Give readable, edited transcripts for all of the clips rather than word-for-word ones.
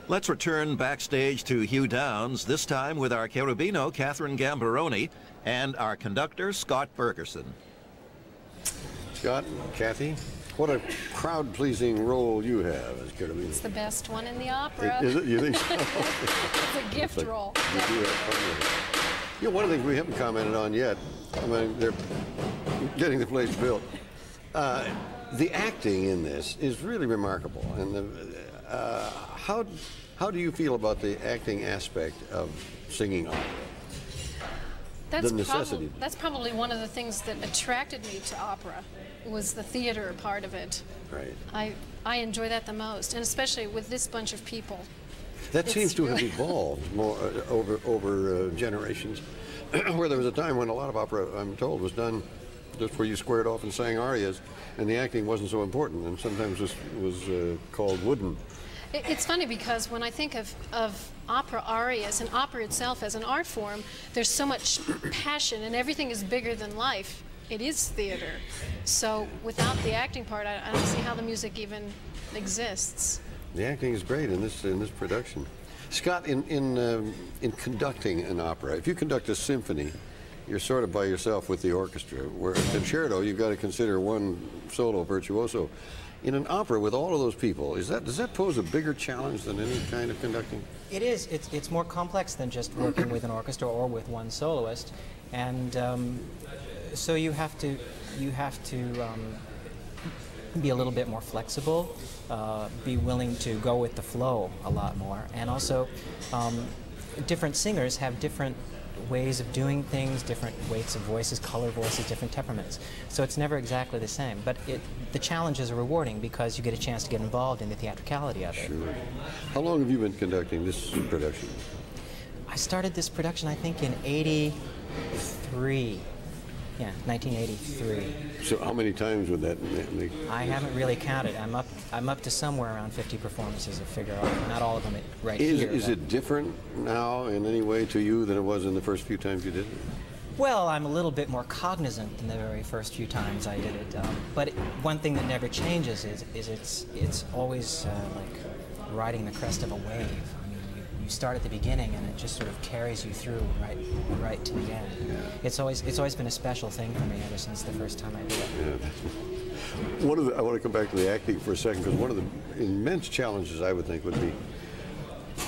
Let's return backstage to Hugh Downs, this time with our cherubino, Kathryn Gamberoni, and our conductor, Scott Bergeson. Scott, Kathy, what a crowd-pleasing role you have as cherubino. It's the best one in the opera. Is it? You think so? It's a gift role. You do have fun with it. You know, one of the things we haven't commented on yet, I mean, they're getting the place built. The acting in this is really remarkable. And how do you feel about the acting aspect of singing opera? That's probably one of the things that attracted me to opera, was the theater part of it. Right. I enjoy that the most, and especially with this bunch of people. That seems to have evolved more over generations, where there was a time when a lot of opera, I'm told, was done just where you squared off and sang arias, and the acting wasn't so important, and sometimes this was called wooden. It's funny because when I think of opera arias and opera itself as an art form, there's so much passion and everything is bigger than life. It is theater. So without the acting part, I don't see how the music even exists. The acting is great in this production. Scott, in conducting an opera, if you conduct a symphony, you're sort of by yourself with the orchestra. Where in concerto, you've got to consider one solo virtuoso. In an opera with all of those people, does that pose a bigger challenge than any kind of conducting? It is. It's more complex than just working with an orchestra or with one soloist, and so you have to be a little bit more flexible, be willing to go with the flow a lot more, and also different singers have different ways of doing things, different weights of voices, color voices, different temperaments. So it's never exactly the same. But the challenges are rewarding because you get a chance to get involved in the theatricality of it. Sure. How long have you been conducting this production? I started this production, I think, in '83. Yeah, 1983. So how many times would that make? I haven't really counted. I'm up to somewhere around 50 performances of Figaro. Not all of them right here. Is it different now in any way to you than it was in the first few times you did it? Well, I'm a little bit more cognizant than the very first few times I did it. But one thing that never changes is it's always like riding the crest of a wave. You start at the beginning and it just sort of carries you through right to the end. Yeah. It's always been a special thing for me ever since the first time I did it. Yeah. I want to come back to the acting for a second, because one of the immense challenges I would think would be,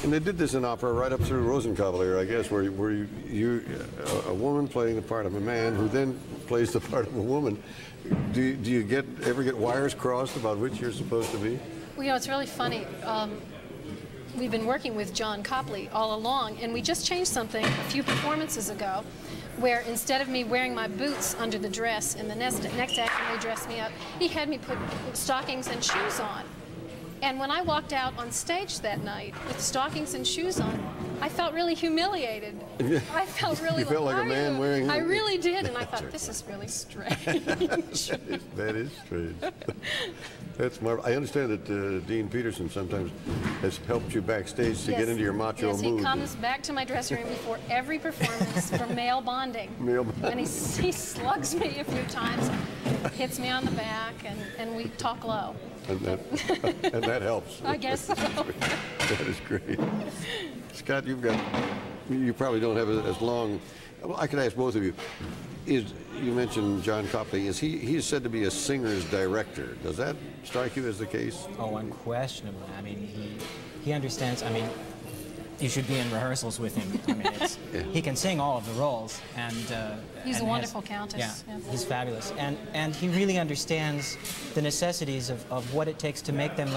and they did this in opera right up through Rosenkavalier, I guess, where you a woman playing the part of a man who then plays the part of a woman. Do you ever get wires crossed about which you're supposed to be? Well, you know, it's really funny. We've been working with John Copley all along, and we just changed something a few performances ago, where instead of me wearing my boots under the dress in the next act when they dressed me up, he had me put stockings and shoes on. And when I walked out on stage that night with stockings and shoes on, I felt really humiliated. I felt really. You felt like a man wearing. I really did, and I thought, this is really strange. That is strange. That's marvelous. I understand that Dean Peterson sometimes has helped you backstage to get into your macho mood. Yes, he comes back to my dressing room before every performance for male bonding. Male bonding. And he slugs me a few times, hits me on the back, and we talk low. And that helps. I guess so. That is great. Scott, you probably don't have as long. Well, I could ask both of you. You mentioned John Copley. He's said to be a singer's director. Does that strike you as the case? Oh, unquestionably. I mean, he understands. I mean, you should be in rehearsals with him. I mean, he can sing all of the roles, and he's a wonderful countess. Yeah, he's fabulous, and he really understands the necessities of what it takes to make them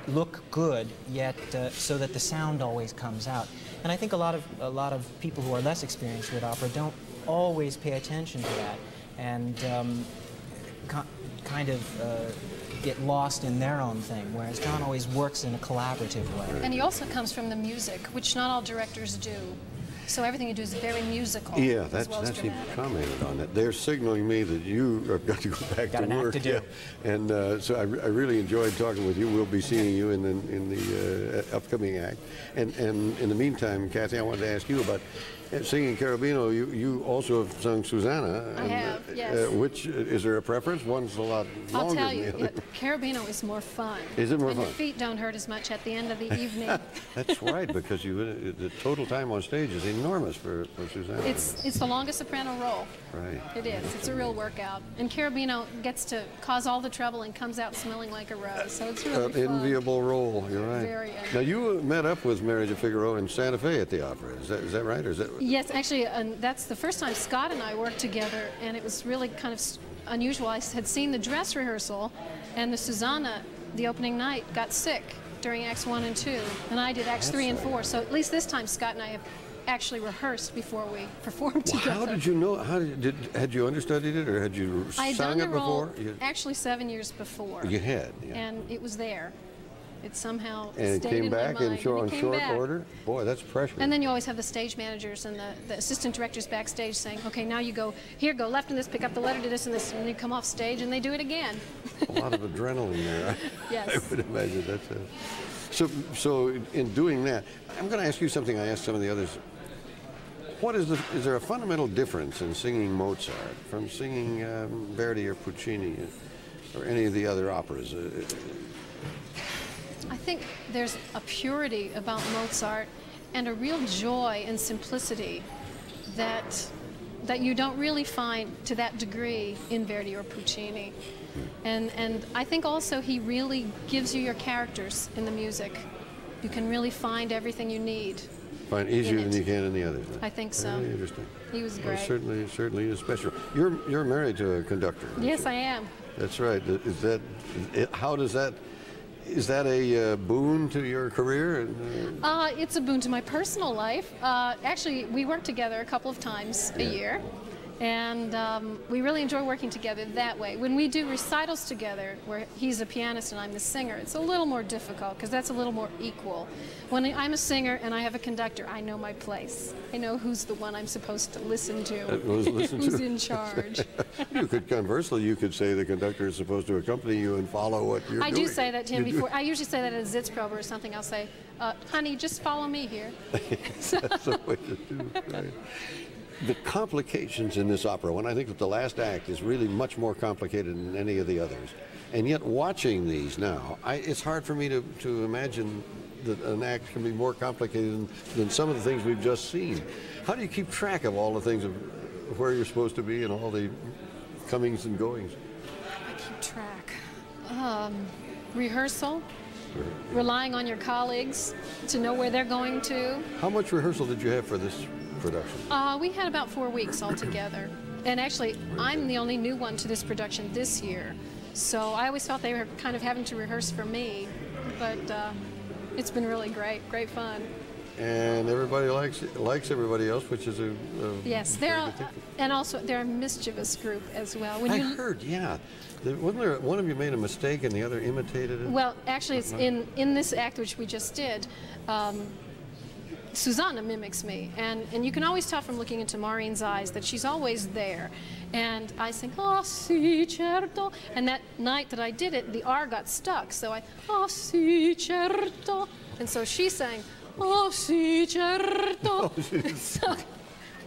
look good, yet so that the sound always comes out. And I think a lot of people who are less experienced with opera don't always pay attention to that, and kind of get lost in their own thing, whereas John always works in a collaborative way. And he also comes from the music, which not all directors do. So everything you do is very musical. Yeah, as well as that's he dramatic. commented on that. They're signaling me that you have got to go back Got to an act work. to do. Yeah. And so I really enjoyed talking with you. We'll be seeing you in the upcoming act. And in the meantime, Kathy, I wanted to ask you about singing Carabino. You also have sung Susanna. I have, yes. Which is there a preference? One's a lot longer I'll tell than you, the other. Carabino is more fun. Is it more and fun? Your feet don't hurt as much at the end of the evening. That's right, because the total time on stage is enormous for Susanna. It's the longest soprano role. Right. It is. It's a real workout. And Carabino gets to cause all the trouble and comes out smelling like a rose. So it's really fun. Enviable role. You're right. Very Now you met up with Marriage of Figaro in Santa Fe at the opera. Is that right, or is that? Yes, actually, that's the first time Scott and I worked together, and it was really kind of unusual. I had seen the dress rehearsal, and the Susanna, the opening night, got sick during Acts 1 and 2, and I did Acts 3 and 4. So at least this time, Scott and I have actually rehearsed before we performed together. How did you know? Had you understudied it, or had you I had sung done it the role before? actually 7 years before. You had, yeah. And it was there. It somehow And it stayed came in back my mind. in short back. order? Boy, that's pressure. And then you always have the stage managers and the assistant directors backstage saying, okay, now you go here, go left in this, pick up the letter to this and this, and you come off stage and they do it again. A lot of adrenaline there. Yes. I would imagine that's it. So in doing that, I'm going to ask you something I asked some of the others. Is there a fundamental difference in singing Mozart from singing Verdi or Puccini or any of the other operas? I think there's a purity about Mozart and a real joy and simplicity that you don't really find to that degree in Verdi or Puccini. And I think also he really gives you your characters in the music. You can really find everything you need. Find easier than you can in the others. I think so. Very interesting. He was great. Well, certainly is special. You're married to a conductor. Yes, I am. That's right. Is that a boon to your career? It's a boon to my personal life. Actually, we work together a couple of times a year, and we really enjoy working together that way. When we do recitals together, where he's a pianist and I'm the singer, it's a little more difficult because that's a little more equal. When I'm a singer and I have a conductor, I know my place. I know who's the one I'm supposed to listen to, who's in charge. Conversely, you could say the conductor is supposed to accompany you and follow what you're doing. I do say that to him before. I usually say that at a Sitzprobe or something. I'll say, honey, just follow me here. That's the way to do it. Right. The complications in this opera, when I think that the last act is really much more complicated than any of the others, and yet watching these now, it's hard for me to imagine that an act can be more complicated than some of the things we've just seen. How do you keep track of all the things of where you're supposed to be and all the comings and goings? I keep track. Rehearsal, relying on your colleagues to know where they're going to. How much rehearsal did you have for this production? We had about 4 weeks altogether. And actually, I'm the only new one to this production this year. So I always felt they were kind of having to rehearse for me. But it's been really great fun. And everybody likes everybody else, which is a yes. And also they're a mischievous group as well. I heard, yeah. Wasn't there one of you made a mistake and the other imitated it? Well, actually, it's in this act which we just did. Susanna mimics me, and you can always tell from looking into Maureen's eyes that she's always there. And I sing, oh, sì, certo. And that night that I did it, the R got stuck. So oh, sì, certo. And so she sang, oh, sì, certo. So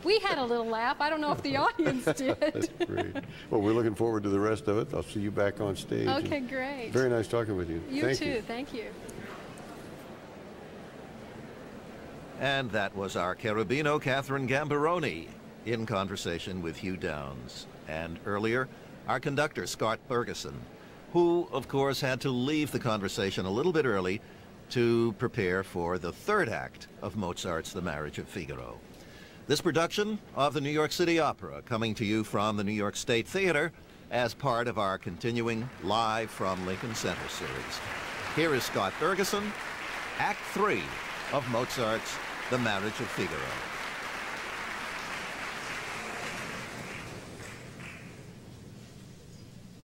we had a little laugh. I don't know if the audience did. That's great. Well, we're looking forward to the rest of it. I'll see you back on stage. Okay, great. Very nice talking with you. You too. Thank you. And that was our Carabino, Kathryn Gamberoni, in conversation with Hugh Downs. And earlier, our conductor, Scott Bergeson, who, of course, had to leave the conversation a little bit early to prepare for the third act of Mozart's The Marriage of Figaro. This production of the New York City Opera coming to you from the New York State Theater as part of our continuing Live from Lincoln Center series. Here is Scott Bergeson, Act 3 of Mozart's The Marriage of Figaro.